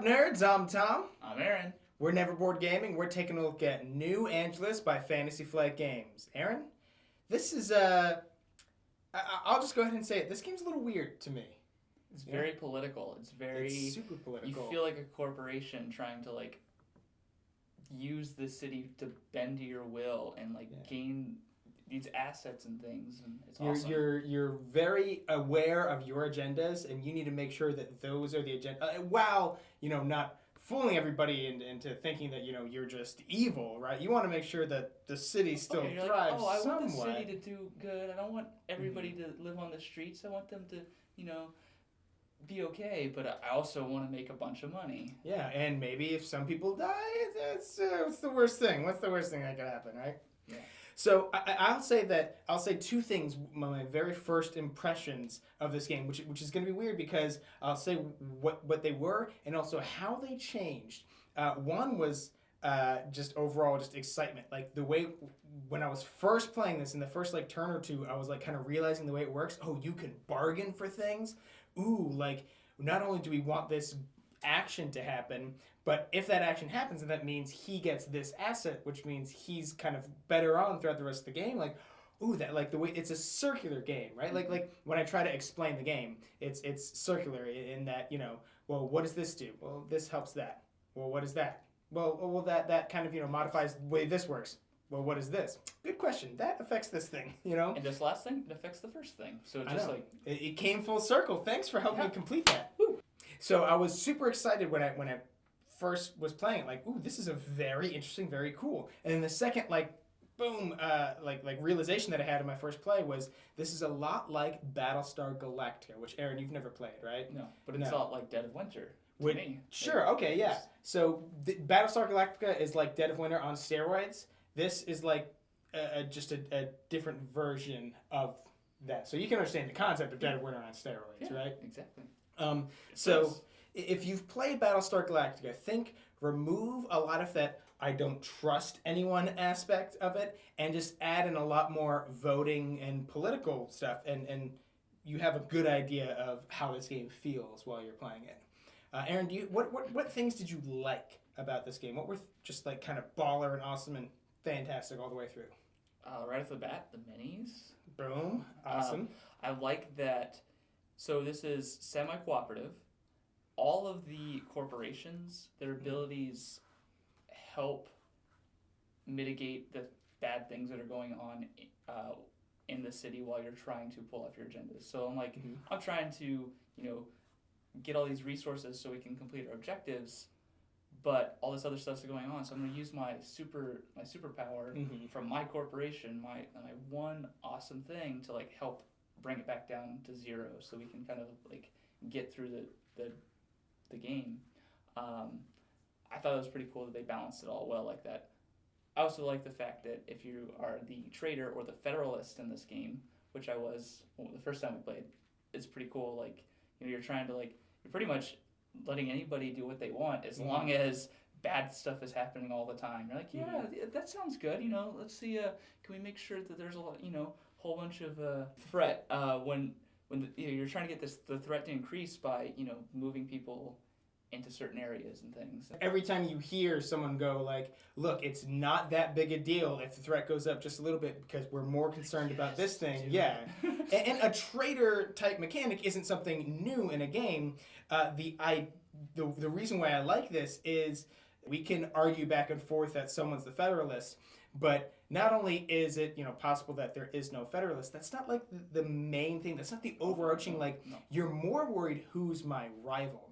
up, nerds? I'm Tom. I'm Aaron. We're Neverboard Gaming. We're taking a look at New Angeles by Fantasy Flight Games. Aaron, this is I'll just go ahead and say it. This game's a little weird to me. It's very political. It's super political. You feel like a corporation trying to use the city to bend to your will and gain these assets and things, and it's awesome. You're very aware of your agendas, and you need to make sure that those are the agenda. While not fooling everybody into thinking that you're just evil, right? You want to make sure that the city still thrives I somewhat. want the city to do good. I don't want everybody to live on the streets. I want them to be okay, but I also want to make a bunch of money. Yeah, and maybe if some people die, it's what's the worst thing? What's the worst thing that could happen, right? Yeah. So I'll say two things. My very first impressions of this game, which is going to be weird because I'll say what they were and also how they changed. One was just overall just excitement, like the way when I was first playing this in the first turn or two, I was kind of realizing the way it works. Oh, you can bargain for things. Ooh, not only do we want this action to happen, but if that action happens, then that means he gets this asset, which means he's kind of better on throughout the rest of the game. The way it's a circular game, right? Like when I try to explain the game, it's circular in that well, what does this do? Well, this helps that. Well, what is that? Well, that kind of modifies the way this works. Well, what is this? Good question. That affects this thing, And this last thing, it affects the first thing. So it's just it came full circle. Thanks for helping me complete that. Woo. So I was super excited when I first was playing it. Ooh, this is a very interesting, very cool. And then the second, boom, realization that I had in my first play was this is a lot like Battlestar Galactica, which Aaron, you've never played, right? No, but it's not like Dead of Winter. Me. Sure. Okay. Yeah. So Battlestar Galactica is like Dead of Winter on steroids. This is just a different version of that. So you can understand the concept of Dead of Winter on steroids, right? Exactly. So if you've played Battlestar Galactica, remove a lot of that I don't trust anyone aspect of it and just add in a lot more voting and political stuff, and you have a good idea of how this game feels while you're playing it. Aaron, what things did you like about this game? What were just kind of baller and awesome and fantastic all the way through? Right off the bat, the minis. Boom. Awesome. I like that. So this is semi-cooperative. All of the corporations, their abilities help mitigate the bad things that are going on in the city while you're trying to pull off your agendas. So I'm trying to, get all these resources so we can complete our objectives, but all this other stuff's going on. So I'm going to use my superpower from my corporation, my one awesome thing to help bring it back down to zero, so we can kind of get through the game. I thought it was pretty cool that they balanced it all well like that. I also like the fact that if you are the traitor or the federalist in this game, which I was the first time we played, it's pretty cool. You're trying to you're pretty much letting anybody do what they want as long as bad stuff is happening all the time. You're that sounds good. Let's see. Can we make sure that there's a whole bunch of threat when you're trying to get the threat to increase by moving people into certain areas and things. Every time you hear someone go look, it's not that big a deal if the threat goes up just a little bit because we're more concerned about this thing. Yeah. and a traitor type mechanic isn't something new in a game. The reason why I like this is we can argue back and forth that someone's the Federalist, but not only is it possible that there is no Federalist, that's not the main thing. That's not the overarching No. You're more worried who's my rival.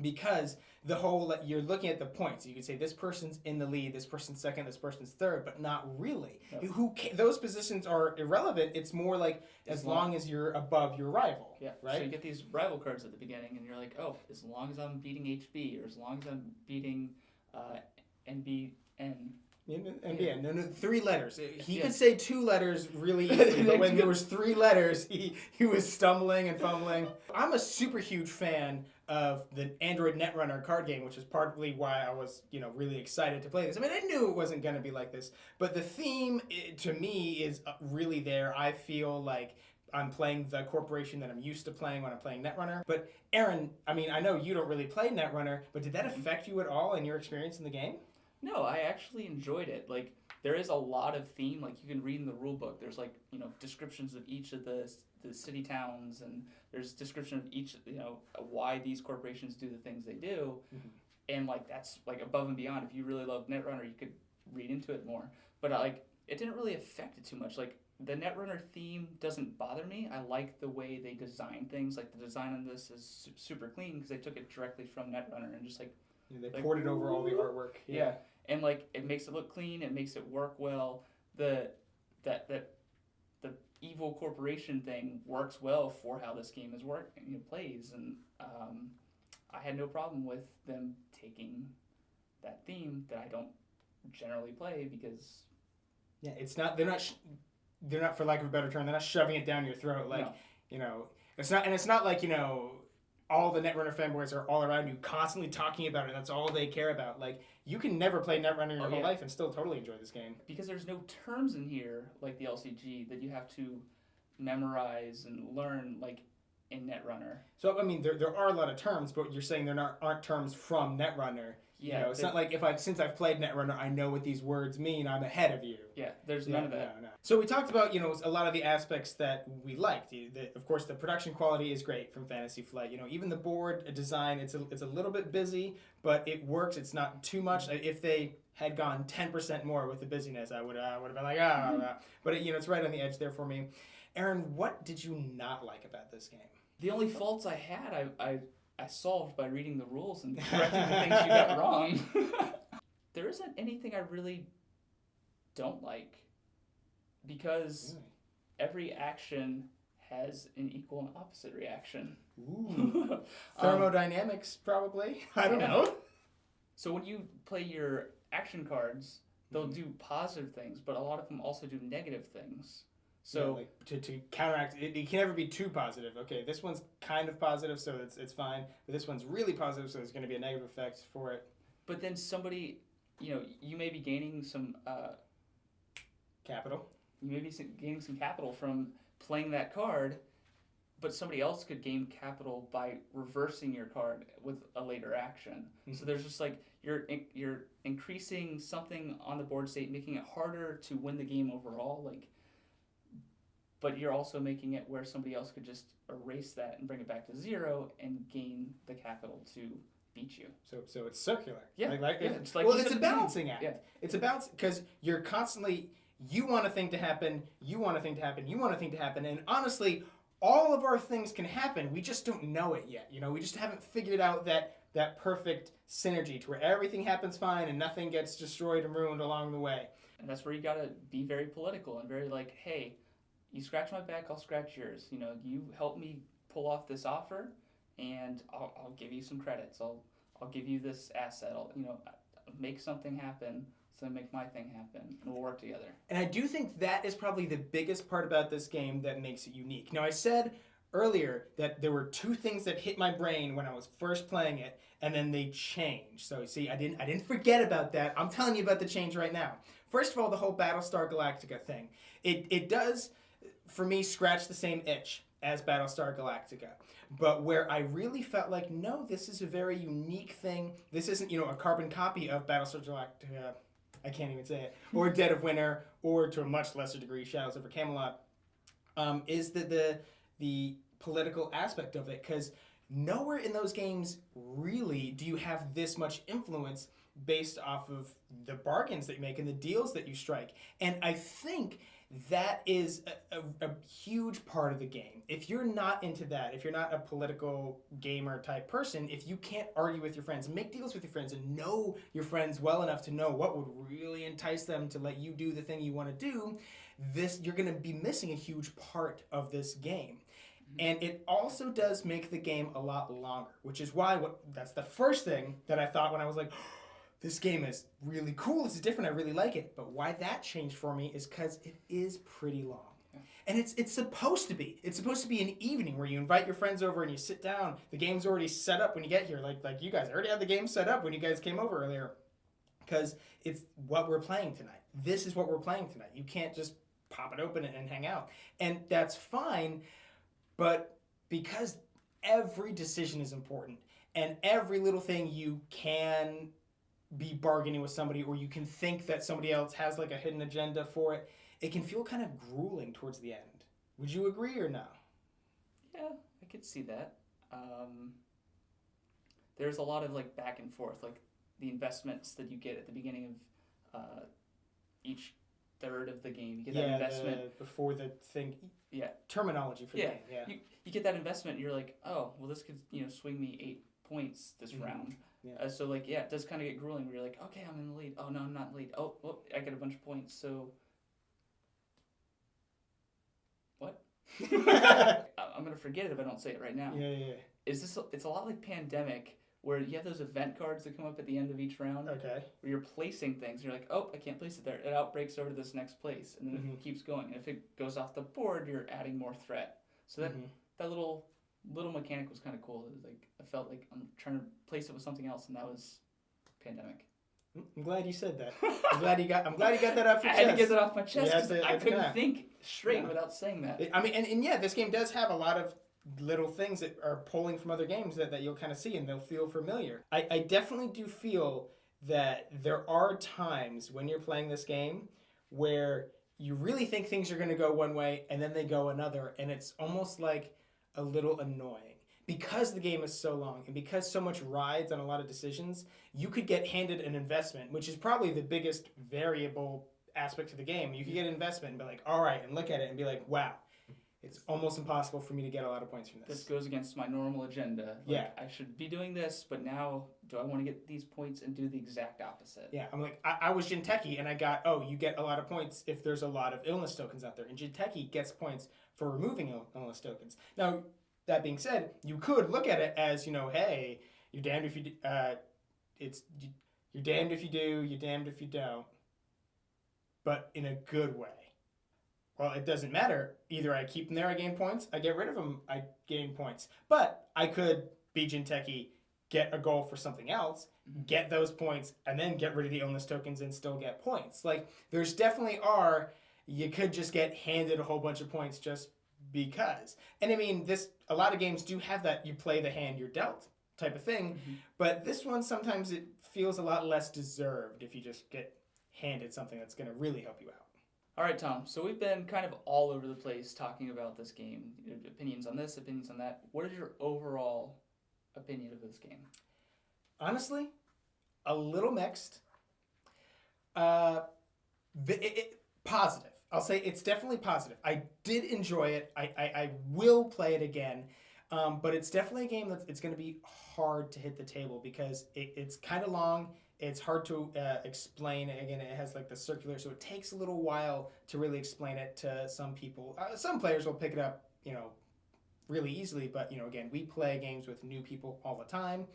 Because the whole, you're looking at the points. You could say this person's in the lead, this person's second, this person's third, but not really. No. Those positions are irrelevant. It's more as long as you're above your rival. Yeah. Right? So you get these rival cards at the beginning, and you're oh, as long as I'm beating HB, or as long as I'm beating NBN. No, 3 letters. He could say 2 letters really easily, but when there was 3 letters, he was stumbling and fumbling. I'm a super huge fan of the Android Netrunner card game, which is partly why I was, really excited to play this. I mean, I knew it wasn't going to be like this, but the theme, to me, is really there. I feel I'm playing the corporation that I'm used to playing when I'm playing Netrunner. But Aaron, I mean, I know you don't really play Netrunner, but did that affect you at all in your experience in the game? No, I actually enjoyed it. Like, there is a lot of theme. Like, you can read in the rule book. There's like, you know, descriptions of each of the city towns, and there's description of each, you know, why these corporations do the things they do. Mm-hmm. And like that's like above and beyond. If you really love Netrunner, you could read into it more. But like, it didn't really affect it too much. Like, the Netrunner theme doesn't bother me. I like the way they design things. Like, the design on this is super clean because they took it directly from Netrunner and just like They ported over all the artwork. yeah. And like, it makes it look clean. It makes it work well. The evil corporation thing works well for how this game is plays, and I had no problem with them taking that theme that I don't generally play because Yeah, it's not. They're not, for lack of a better term, they're not shoving it down your throat. Like, no. you know, it's not, and it's not like, you know, all the Netrunner fanboys are all around you constantly talking about it. That's all they care about. Like, you can never play Netrunner your whole life and still totally enjoy this game. Because there's no terms in here like the LCG that you have to memorize and learn like in Netrunner. So I mean, there are a lot of terms, but you're saying there aren't terms from Netrunner. Yeah, you know, it's not like since I've played Netrunner, I know what these words mean. I'm ahead of you. Yeah, there's none of that. No. So we talked about, you know, a lot of the aspects that we liked. Of course, the production quality is great from Fantasy Flight. You know, even the board design, it's a little bit busy, but it works. It's not too much. If they had gone 10% more with the busyness, I would have been like, But you know, it's right on the edge there for me. Aaron, what did you not like about this game? The only faults I had, I solved by reading the rules and correcting the things you got wrong. There isn't anything I really don't like because every action has an equal and opposite reaction. Ooh. Thermodynamics, probably. I don't know. So when you play your action cards, they'll do positive things, but a lot of them also do negative things. So like to counteract it can never be too positive. Okay, this one's kind of positive, so it's fine. But this one's really positive, so there's going to be a negative effect for it. But then somebody, you know, you may be gaining some capital. You may be gaining some capital from playing that card, but somebody else could gain capital by reversing your card with a later action. Mm-hmm. So there's just like you're increasing something on the board state, making it harder to win the game overall. Like. But you're also making it where somebody else could just erase that and bring it back to zero and gain the capital to beat you. So it's circular. Yeah. It's a balancing act. Yeah. It's a balance because you're constantly, you want a thing to happen, you want a thing to happen, you want a thing to happen, and honestly, all of our things can happen. We just don't know it yet. You know, we just haven't figured out that perfect synergy to where everything happens fine and nothing gets destroyed and ruined along the way. And that's where you gotta be very political and very like, hey, you scratch my back, I'll scratch yours. You know, you help me pull off this offer, and I'll give you some credits. I'll give you this asset. I'll make something happen, so make my thing happen, and we'll work together. And I do think that is probably the biggest part about this game that makes it unique. Now, I said earlier that there were two things that hit my brain when I was first playing it, and then they changed. So see, I didn't forget about that. I'm telling you about the change right now. First of all, the whole Battlestar Galactica thing. It does, for me, scratch the same itch as Battlestar Galactica. But where I really felt like, no, this is a very unique thing. This isn't, a carbon copy of Battlestar Galactica, I can't even say it, or Dead of Winter, or to a much lesser degree, Shadows over Camelot, is the political aspect of it. Because nowhere in those games really do you have this much influence based off of the bargains that you make and the deals that you strike. And I think that is a huge part of the game. If you're not into that, if you're not a political gamer type person, if you can't argue with your friends, make deals with your friends, and know your friends well enough to know what would really entice them to let you do the thing you want to do, you're going to be missing a huge part of this game. And it also does make the game a lot longer, which is why that's the first thing that I thought when I was like, this game is really cool, this is different, I really like it. But why that changed for me is because it is pretty long. Yeah. And it's supposed to be. It's supposed to be an evening where you invite your friends over and you sit down. The game's already set up when you get here. Like you guys already had the game set up when you guys came over earlier. Because it's what we're playing tonight. This is what we're playing tonight. You can't just pop it open and hang out. And that's fine, but because every decision is important and every little thing you can be bargaining with somebody, or you can think that somebody else has like a hidden agenda for it, it can feel kind of grueling towards the end. Would you agree or no? Yeah, I could see that. There's a lot of like back and forth, like the investments that you get at the beginning of each third of the game. You get that investment before the thing. Yeah. Terminology for the game. Yeah. You get that investment, and you're like, oh, well, this could swing me 8 points this round. Yeah. So like it does kind of get grueling. Where you're like, okay, I'm in the lead. Oh no, I'm not in the lead. Oh, well, I get a bunch of points. So what? I'm gonna forget it if I don't say it right now. Yeah. It's a lot like Pandemic, where you have those event cards that come up at the end of each round. Okay. Where you're placing things. You're like, oh, I can't place it there. It outbreaks over to this next place, and then it keeps going. And if it goes off the board, you're adding more threat. So that little mechanic was kind of cool. It was like I felt like I'm trying to place it with something else, and that was Pandemic. I'm glad you said that. I'm glad you got that off your chest. I had to get that off my chest because I couldn't yeah. think straight without saying that. I mean, and yeah, this game does have a lot of little things that are pulling from other games that you'll kind of see and they'll feel familiar. I definitely do feel that there are times when you're playing this game where you really think things are going to go one way and then they go another, and it's almost like a little annoying. Because the game is so long and because so much rides on a lot of decisions, you could get handed an investment, which is probably the biggest variable aspect of the game. You could get an investment and be like, all right, and look at it and be like, wow, it's almost impossible for me to get a lot of points from this. This goes against my normal agenda. I should be doing this, but now do I want to get these points and do the exact opposite? Yeah, I'm like, I was Jinteki and I got, you get a lot of points if there's a lot of illness tokens out there. And Jinteki gets points for removing illness tokens. Now, that being said, you could look at it as, hey, you're damned if you you're damned if you do, you're damned if you don't, but in a good way. Well, it doesn't matter. Either I keep them there, I gain points. I get rid of them, I gain points. But I could be Jinteki, get a goal for something else, get those points, and then get rid of the illness tokens and still get points. Like, there's definitely you could just get handed a whole bunch of points just because. And I mean, a lot of games do have that you play the hand you're dealt type of thing, but this one sometimes it feels a lot less deserved if you just get handed something that's going to really help you out. All right, Tom. So we've been kind of all over the place talking about this game. Opinions on this, opinions on that. What is your overall opinion of this game? Honestly, a little mixed. Positive. I'll say it's definitely positive. I did enjoy it. I will play it again. But it's definitely a game it's going to be hard to hit the table because it's kind of long. It's hard to explain. Again, it has like the circular, so it takes a little while to really explain it to some people. Some players will pick it up, really easily. But, again, we play games with new people all the time.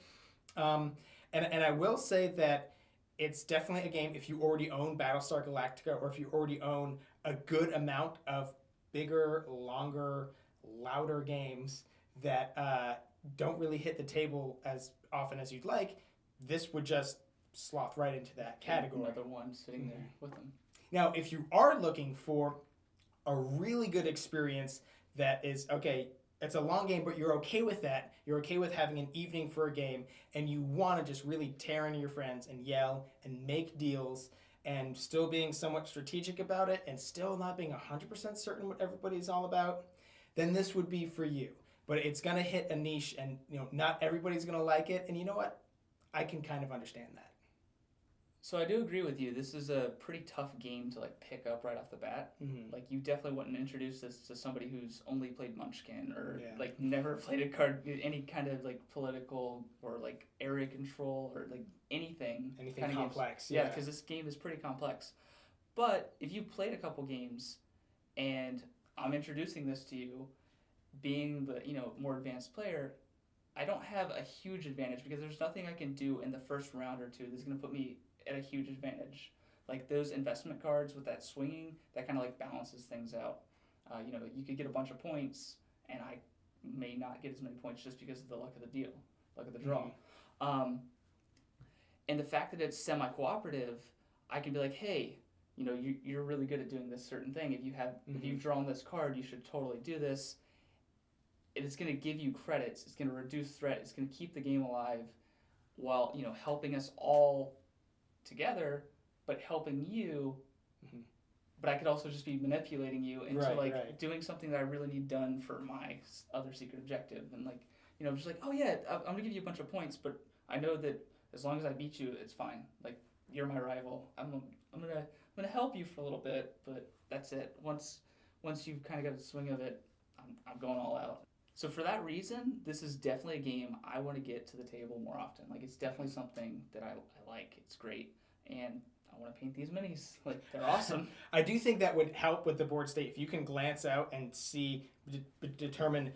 And I will say that it's definitely a game, if you already own Battlestar Galactica or if you already own a good amount of bigger, longer, louder games that don't really hit the table as often as you'd like, this would just sloth right into that category. Another one sitting there with them. Now, if you are looking for a really good experience that is, okay, it's a long game, but you're okay with that. You're okay with having an evening for a game, and you want to just really tear into your friends and yell and make deals and still being somewhat strategic about it and still not being 100% certain what everybody's all about, then this would be for you. But it's going to hit a niche, and not everybody's going to like it. And you know what? I can kind of understand that. So I do agree with you. This is a pretty tough game to pick up right off the bat. Mm-hmm. You definitely wouldn't introduce this to somebody who's only played Munchkin or never played a card, any kind of political or area control or anything kind of complex. Yeah, because this game is pretty complex. But if you played a couple games and I'm introducing this to you, being the more advanced player, I don't have a huge advantage because there's nothing I can do in the first round or two that's going to put me at a huge advantage. Those investment cards with that swinging, that kind of balances things out. You could get a bunch of points, and I may not get as many points just because of the luck of the deal, luck of the draw. Mm-hmm. And the fact that it's semi-cooperative, I can be like, hey, you're really good at doing this certain thing. If Mm-hmm. you've drawn this card, you should totally do this. It's going to give you credits. It's going to reduce threat. It's going to keep the game alive, while helping us all together, but helping you. Mhm. But I could also just be manipulating you into Right. doing something that I really need done for my other secret objective, and just like, oh yeah, I'm gonna give you a bunch of points, but I know that as long as I beat you, it's fine. Like, you're my rival. I'm gonna help you for a little bit, but that's it. Once you've kind of got the swing of it, I'm going all out. So for that reason, this is definitely a game I want to get to the table more often. Like, it's definitely something that I like. It's great, and I want to paint these minis. Like, they're awesome. I do think that would help with the board state if you can glance out and see, determine,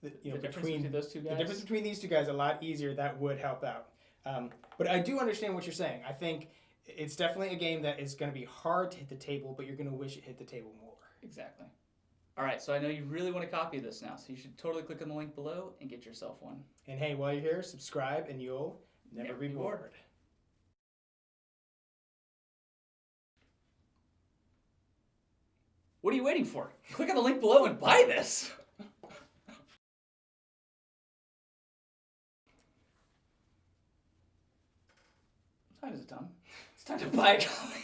The difference between those two guys. the difference between these two guys a lot easier. That would help out. But I do understand what you're saying. I think it's definitely a game that is going to be hard to hit the table, but you're going to wish it hit the table more. Exactly. All right, so I know you really want to copy this now, so you should totally click on the link below and get yourself one. And hey, while you're here, subscribe and you'll never be bored. What are you waiting for? Click on the link below and buy this! What time is it, Tom? It's time to buy a copy.